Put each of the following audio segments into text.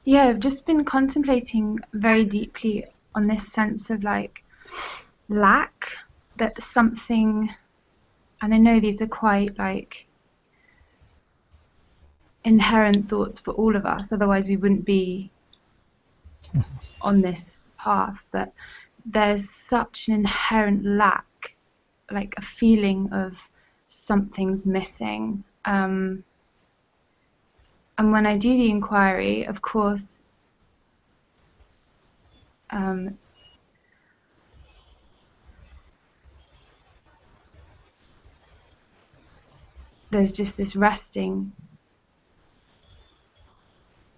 Yeah, I've just been contemplating very deeply on this sense of like lack, that something, and I know these are quite like inherent thoughts for all of us, otherwise we wouldn't be on this path, but there's such an inherent lack, like a feeling of something's missing. And when I do the inquiry, of course, there's just this resting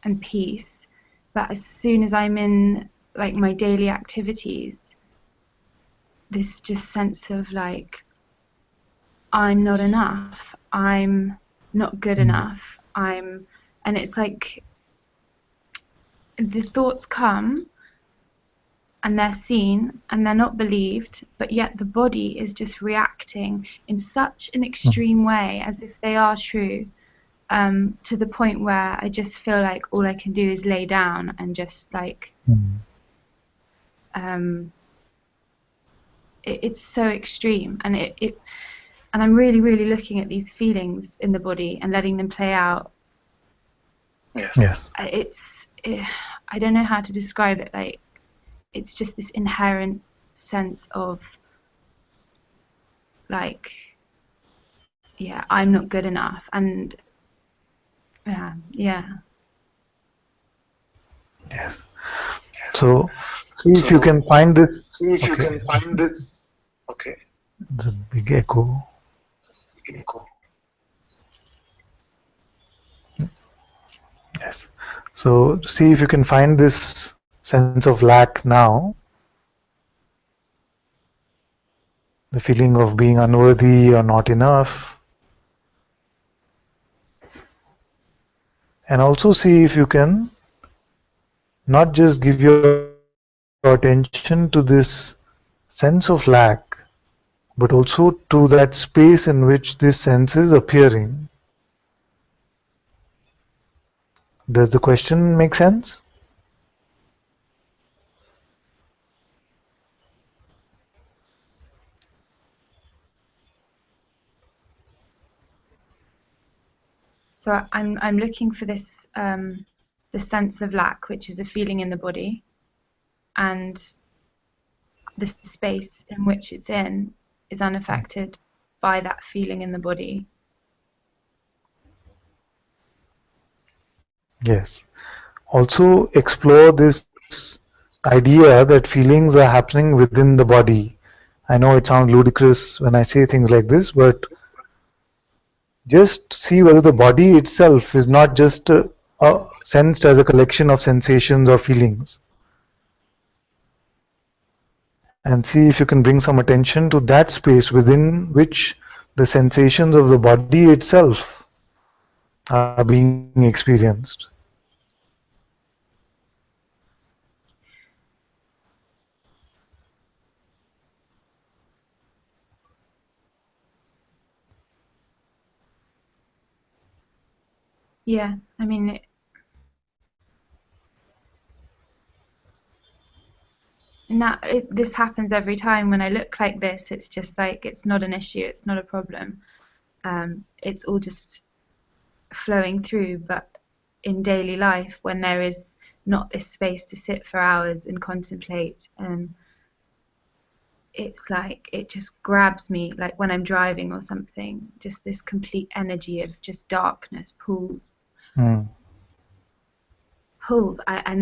and peace. But as soon as I'm in like my daily activities, this just sense of like, I'm not enough, I'm not good enough, and it's like the thoughts come and they're seen and they're not believed, but yet the body is just reacting in such an extreme way as if they are true, to the point where I just feel like all I can do is lay down and just like it's so extreme, and and I'm really, really looking at these feelings in the body and letting them play out. Yes. I don't know how to describe it. Like, it's just this inherent sense of like, yeah, I'm not good enough, and yeah. Yes. So see if you can find this. Okay. It's a big echo. Yes. So see if you can find this sense of lack now. The feeling of being unworthy or not enough. And also see if you can not just give your attention to this sense of lack, but also to that space in which this sense is appearing. Does the question make sense? So I'm looking for this the sense of lack, which is a feeling in the body, and the space in which it's in is unaffected by that feeling in the body. Yes. Also explore this idea that feelings are happening within the body. I know it sounds ludicrous when I say things like this, but just see whether the body itself is not just sensed as a collection of sensations or feelings. And see if you can bring some attention to that space within which the sensations of the body itself are being experienced. Yeah, I mean, this happens every time when I look like this. It's just like, it's not an issue, it's not a problem. It's all just flowing through. But in daily life, when there is not this space to sit for hours and contemplate, it's like it just grabs me, like when I'm driving or something, just this complete energy of just darkness pulls. And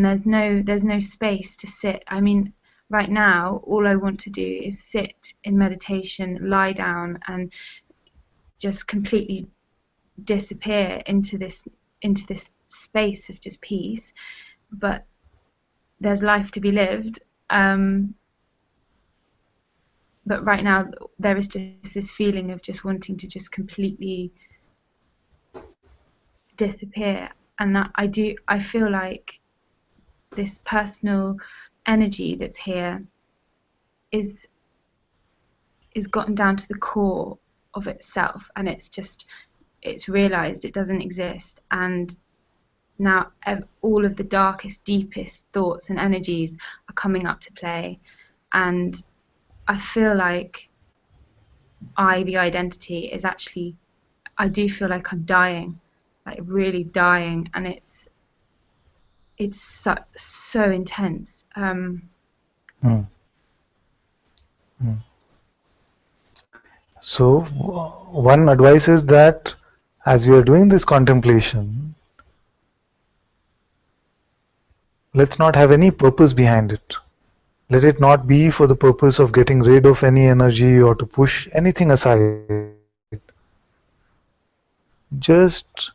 there's no space to sit. I mean, right now all I want to do is sit in meditation, lie down, and just completely disappear into this space of just peace. But there's life to be lived. But right now there is just this feeling of just wanting to just completely disappear, and that I feel like this personal energy that's here is gotten down to the core of itself, and it's realized it doesn't exist, and now all of the darkest, deepest thoughts and energies are coming up to play, and I feel like the identity, is actually, I do feel like I'm dying, like really dying, and it's so intense. Hmm. Hmm. So, one advice is that as we are doing this contemplation, let's not have any purpose behind it. Let it not be for the purpose of getting rid of any energy or to push anything aside. Just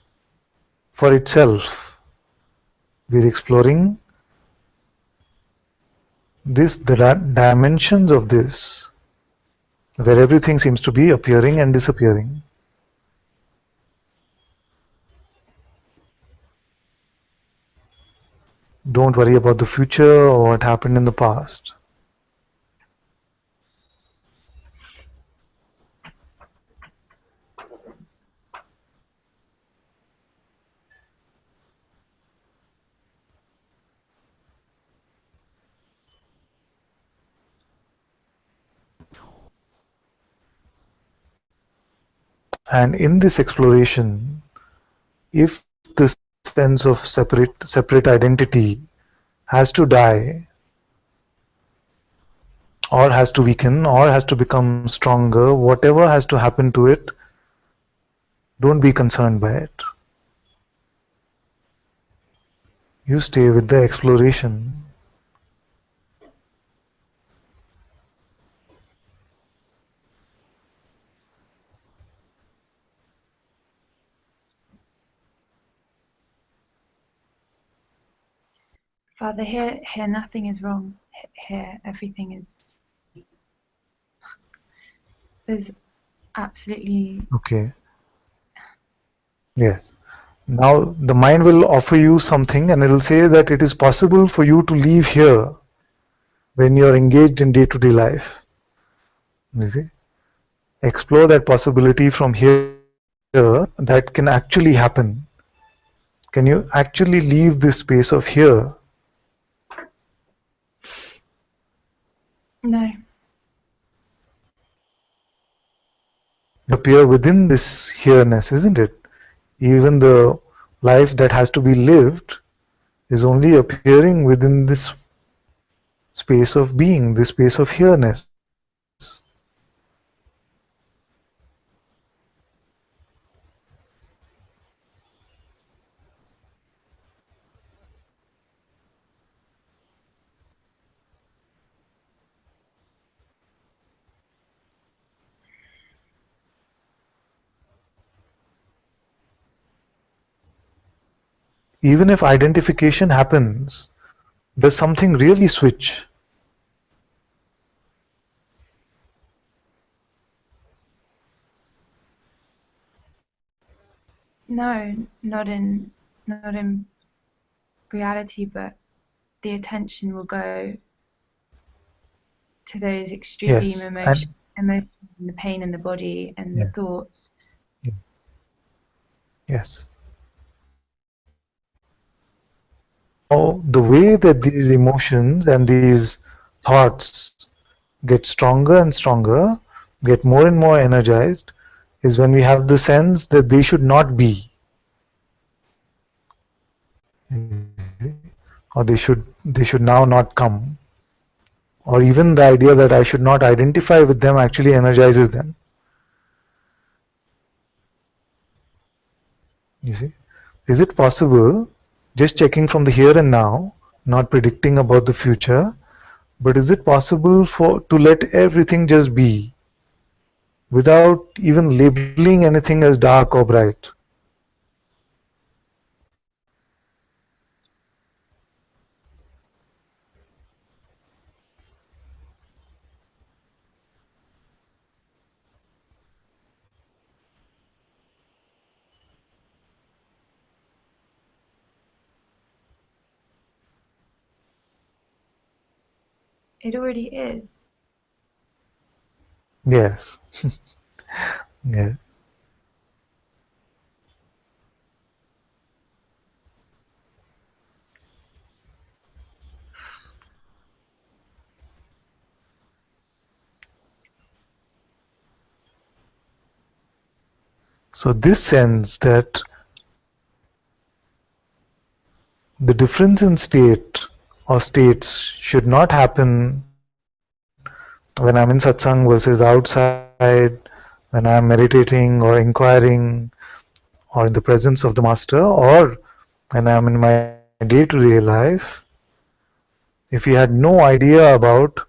for itself, we're exploring the dimensions of this, where everything seems to be appearing and disappearing. Don't worry about the future or what happened in the past. And in this exploration, if the sense of separate identity has to die, or has to weaken, or has to become stronger, whatever has to happen to it, don't be concerned by it. You stay with the exploration. Father, here nothing is wrong. Here everything is, there's absolutely, Okay. Yes. Now the mind will offer you something and it will say that it is possible for you to leave here when you are engaged in day-to-day life. You see? Explore that possibility from here, that can actually happen. Can you actually leave this space of here? no. Appear within this here-ness, isn't it? Even the life that has to be lived is only appearing within this space of being, this space of here-ness. Even if identification happens, does something really switch? No, not in reality, but the attention will go to those extreme Yes, and emotions and the pain in the body and the yeah, thoughts. yeah, yes. Now, the way that these emotions and these thoughts get stronger and stronger, get more and more energized, is when we have the sense that they should not be, or they should now not come, or even the idea that I should not identify with them actually energizes them. You see, is it possible, just checking from the here and now, not predicting about the future, but is it possible for to let everything just be without even labeling anything as dark or bright? It already is. Yes. Yeah. So this sense that the difference in state or states should not happen when I'm in satsang versus outside, when I'm meditating or inquiring or in the presence of the master, or when I'm in my day-to-day life, if he had no idea about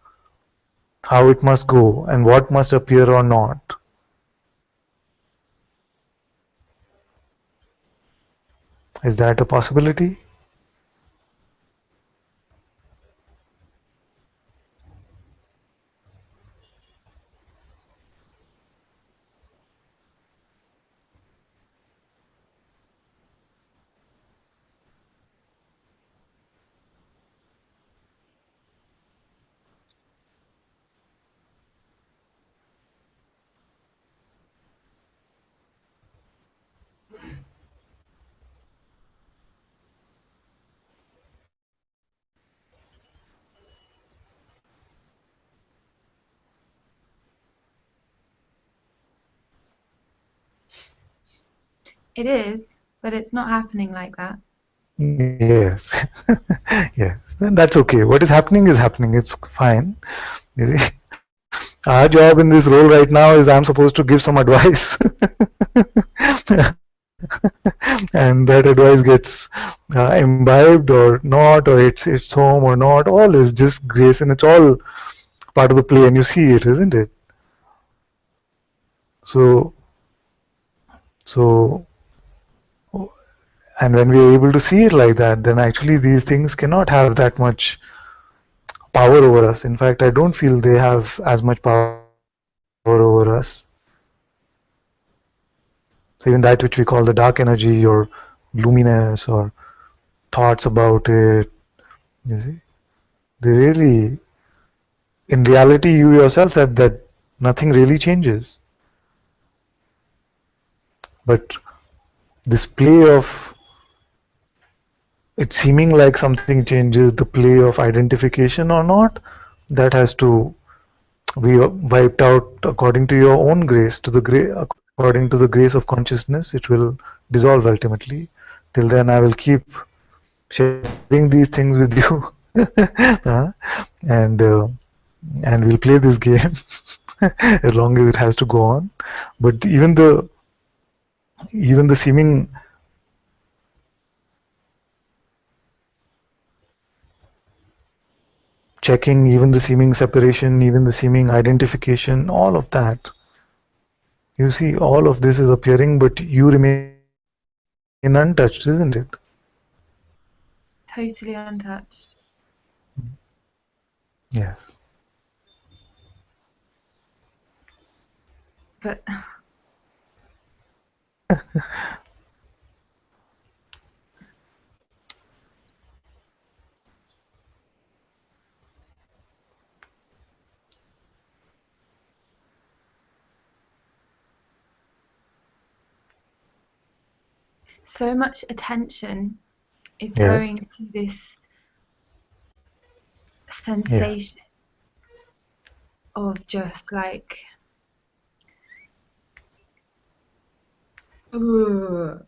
how it must go and what must appear or not, is that a possibility? It is, but it's not happening like that. Yes. Yes. Then that's okay. What is happening is happening. It's fine. You see, our job in this role right now is I'm supposed to give some advice. And that advice gets imbibed or not, or it's home or not. All is just grace, and it's all part of the play, and you see it, isn't it? So, so, and when we are able to see it like that, then actually these things cannot have that much power over us. In fact, I don't feel they have as much power over us. So even that which we call the dark energy or gloominess or thoughts about it, you see, they really, in reality, you yourself said that nothing really changes. But this play of it seeming like something changes, the play of identification or not, that has to be wiped out according to your own grace, according to the grace of consciousness. It will dissolve ultimately. Till then, I will keep sharing these things with you, uh, and and we'll play this game as long as it has to go on. But even the seeming checking, even the seeming separation, even the seeming identification, all of that. You see, all of this is appearing, but you remain untouched, isn't it? Totally untouched. Yes. But so much attention is Yes. going to this Yeah. sensation of just like, ooh.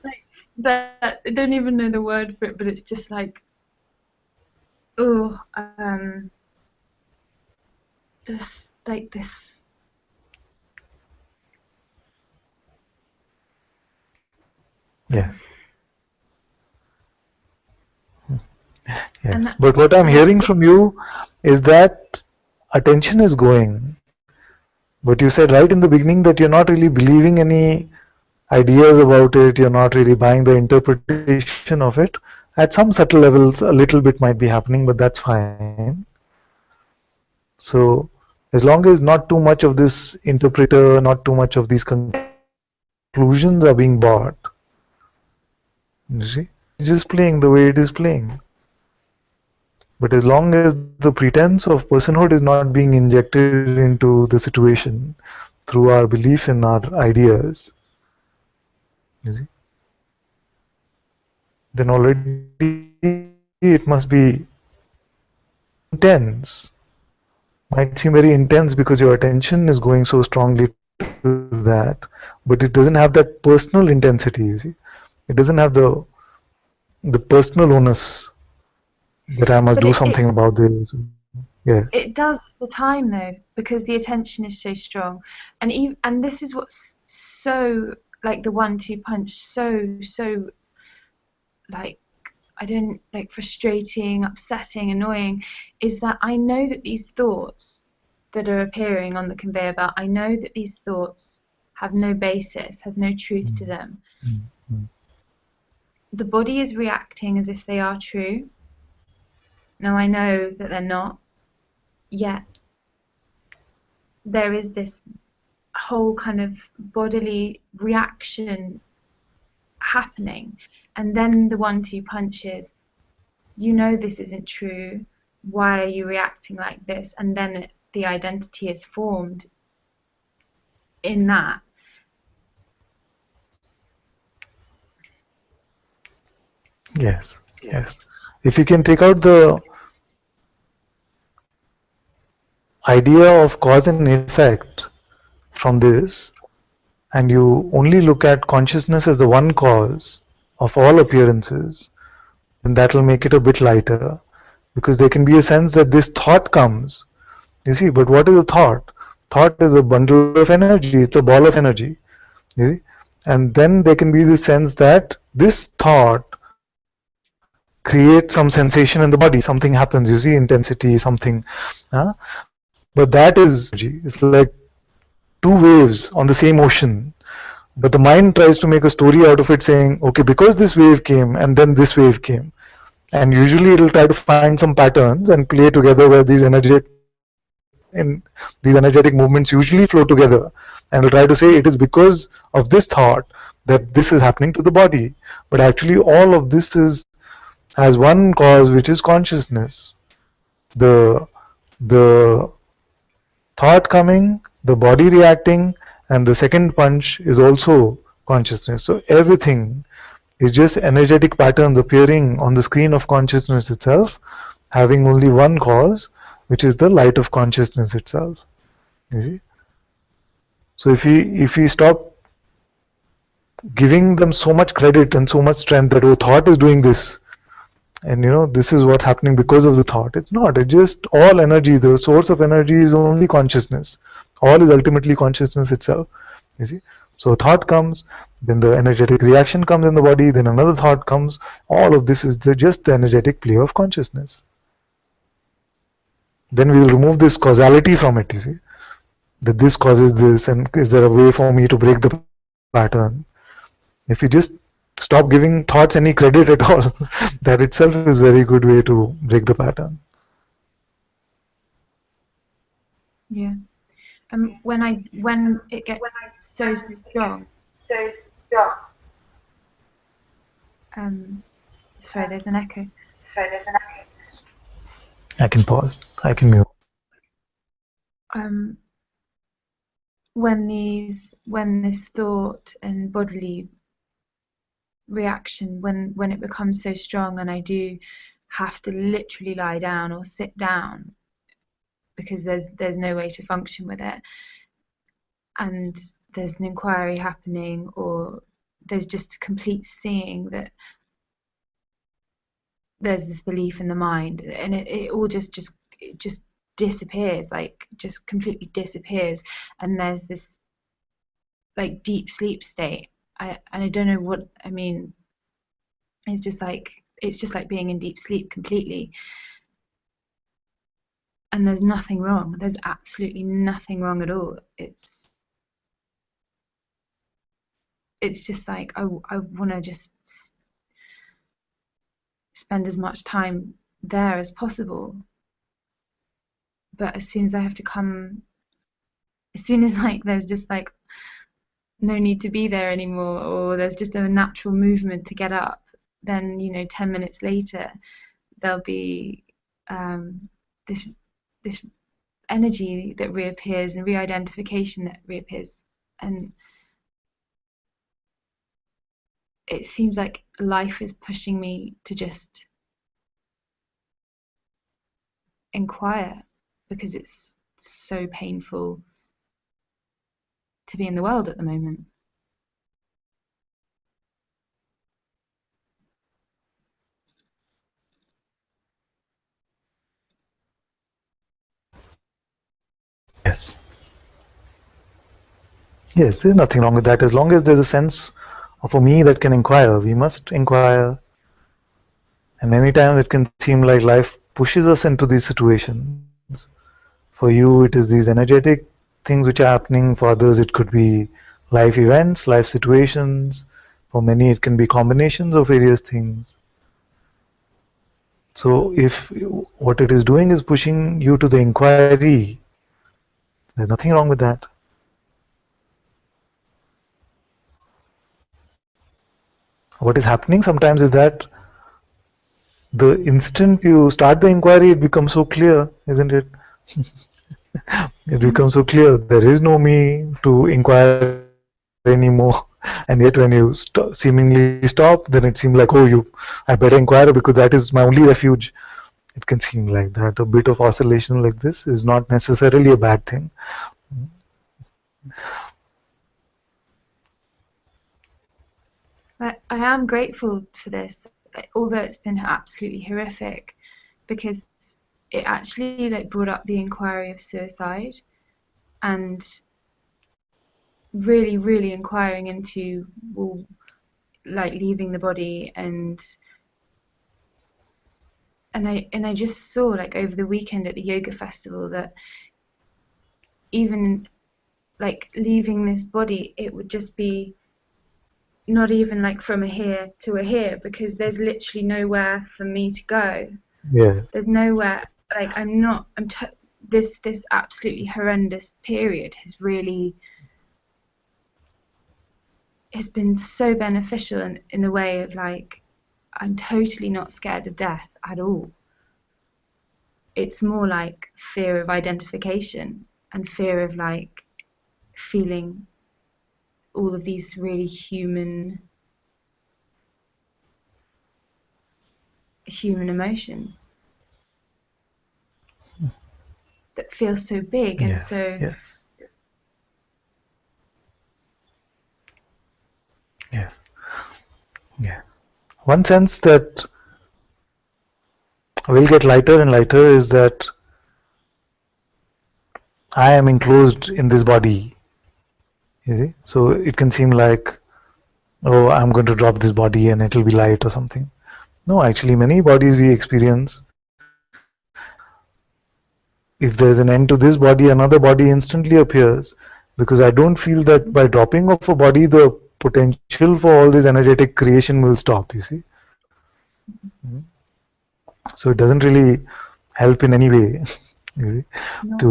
Like that, I don't even know the word for it, but it's just like, oh, just like this. Yes. And Yes. that, But what I'm and hearing from you is that attention is going. But you said right in the beginning that you're not really believing any ideas about it, you're not really buying the interpretation of it. At some subtle levels, a little bit might be happening, but that's fine. So, as long as not too much of this interpreter, not too much of these conclusions are being bought, you see, it's just playing the way it is playing. But as long as the pretense of personhood is not being injected into the situation through our belief in our ideas, you see, then already it must be intense. Might seem very intense because your attention is going so strongly towards it. to that, but it doesn't have that personal intensity, you see. It doesn't have the personal onus that I must But do something about this. Yes. it does at the time though, because the attention is so strong, and this is what's so like the 1-2 punch, so like I don't like frustrating, upsetting, annoying, is that I know that these thoughts that are appearing on the conveyor belt, I know that these thoughts have no basis, have no truth to them. Mm, mm. The body is reacting as if they are true. Now I know that they're not, yet there is this whole kind of bodily reaction happening. And then the 1-2 punches, you know this isn't true. Why are you reacting like this? And then the identity is formed in that. Yes, yes. If you can take out the idea of cause and effect from this, and you only look at consciousness as the one cause of all appearances, then that will make it a bit lighter, because there can be a sense that this thought comes. You see, but what is a thought? Thought is a bundle of energy, it's a ball of energy. You see? And then there can be the sense that this thought creates some sensation in the body, something happens, you see, intensity, something. But that is energy. It's like two waves on the same ocean. But the mind tries to make a story out of it saying, okay, because this wave came and then this wave came. And usually it'll try to find some patterns and play together where these energetic movements usually flow together, and it'll try to say it is because of this thought that this is happening to the body. But actually all of this is has one cause, which is consciousness. The thought coming, the body reacting, and the second punch is also consciousness. So everything is just energetic patterns appearing on the screen of consciousness itself, having only one cause, which is the light of consciousness itself. You see? So if we stop giving them so much credit and so much strength that, oh, thought is doing this, and this is what's happening because of the thought. It's not. It's just all energy. The source of energy is only consciousness. All is ultimately consciousness itself. You see. So thought comes, then the energetic reaction comes in the body, then another thought comes. All of this is just the energetic play of consciousness. Then we will remove this causality from it. You see, that this causes this, and is there a way for me to break the pattern? If you just stop giving thoughts any credit at all, that itself is a very good way to break the pattern. Yeah. When it gets so strong, sorry, there's an echo. I can pause. I can mute. Um, when this thought and bodily reaction, when it becomes so strong, and I do have to literally lie down or sit down because there's no way to function with it, and there's an inquiry happening, or there's just a complete seeing that there's this belief in the mind, and it all it just disappears, like just completely disappears, and there's this like deep sleep state. I don't know what I mean. It's just like being in deep sleep completely, and there's nothing wrong. There's absolutely nothing wrong at all. It's just like I want to just spend as much time there as possible. But as soon as I have to come, as soon as like there's just like no need to be there anymore, or there's just a natural movement to get up, then 10 minutes later there'll be this this energy that reappears and re-identification that reappears, and it seems like life is pushing me to just inquire because it's so painful to be in the world at the moment. Yes. Yes, there's nothing wrong with that. As long as there's a sense of a me that can inquire, we must inquire. And many times it can seem like life pushes us into these situations. For you, it is these energetic things which are happening. For others, it could be life events, life situations. For many, it can be combinations of various things. So, if what it is doing is pushing you to the inquiry, there's nothing wrong with that. What is happening sometimes is that the instant you start the inquiry, it becomes so clear, isn't it? It becomes so clear. There is no me to inquire anymore. And yet, when you seemingly stop, then it seems like, oh, I better inquire because that is my only refuge. It can seem like that. A bit of oscillation like this is not necessarily a bad thing. But I am grateful for this, although it's been absolutely horrific, because it actually like brought up the inquiry of suicide and really, really inquiring into, well, like leaving the body, and I just saw like over the weekend at the yoga festival that even like leaving this body, it would just be not even like from a here to a here, because there's literally nowhere for me to go. Yeah. There's nowhere, like I'm not, this absolutely horrendous period has been so beneficial in the way of like I'm totally not scared of death at all. It's more like fear of identification and fear of like feeling all of these really human emotions that feel so big and Yes. so Yes. Yes. Yes. One sense that will get lighter and lighter is that I am enclosed in this body. You see? So it can seem like, oh, I'm going to drop this body and it'll be light or something. No, actually, many bodies we experience, if there's an end to this body, another body instantly appears. Because I don't feel that by dropping off a body, the potential for all this energetic creation will stop, you see. So it doesn't really help in any way, you see, no,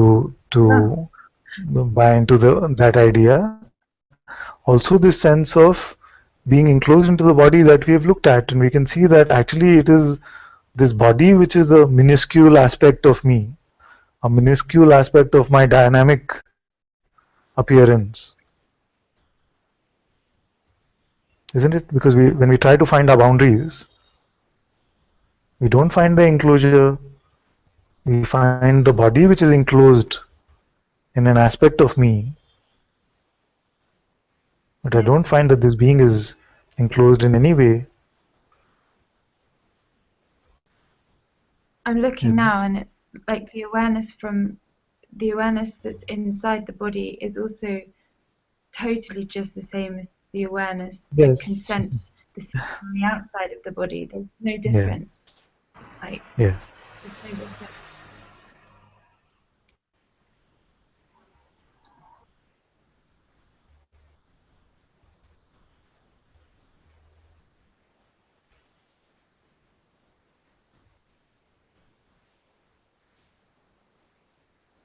no. to buy into that idea. Also, this sense of being enclosed into the body that we have looked at, and we can see that actually it is this body which is a minuscule aspect of me, a minuscule aspect of my dynamic appearance, isn't it? Because when we try to find our boundaries, we don't find the enclosure, we find the body which is enclosed in an aspect of me, but I Yeah, don't find that this being is enclosed in any way. I'm looking now, and it's like the awareness that's inside the body is also totally just the same as the awareness that can Yes. sense the sea on the outside of the body. There's no Yeah. difference. Like Yes. there's no difference.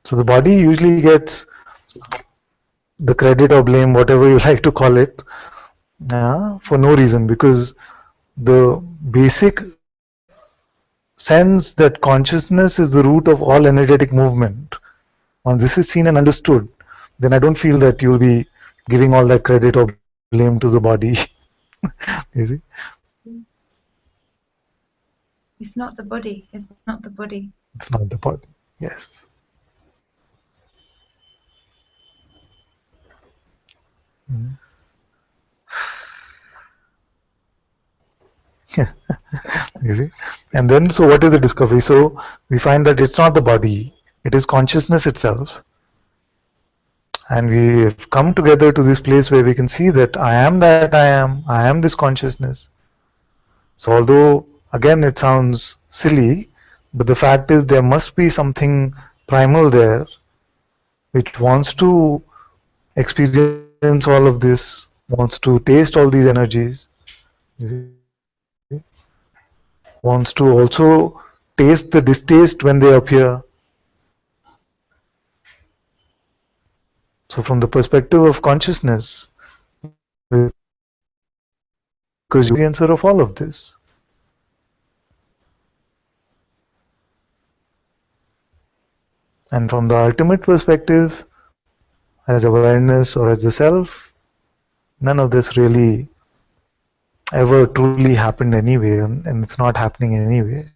So the body usually gets the credit or blame, whatever you like to call it, for no reason, because the basic sense that consciousness is the root of all energetic movement. Once this is seen and understood, then I don't feel that you'll be giving all that credit or blame to the body. You see? It's not the body. It's not the body. It's not the body. Yes. You see? And then, so what is the discovery? So we find that it's not the body, it is consciousness itself. And we have come together to this place where we can see that I am that I am this consciousness. So although again it sounds silly, but the fact is there must be something primal there which wants to experience all of this, wants to taste all these energies, you see, wants to also taste the distaste when they appear. So from the perspective of consciousness, because you are the experiencer of all of this. And from the ultimate perspective, as awareness or as the self, none of this really ever truly happened anyway, and it's not happening anyway.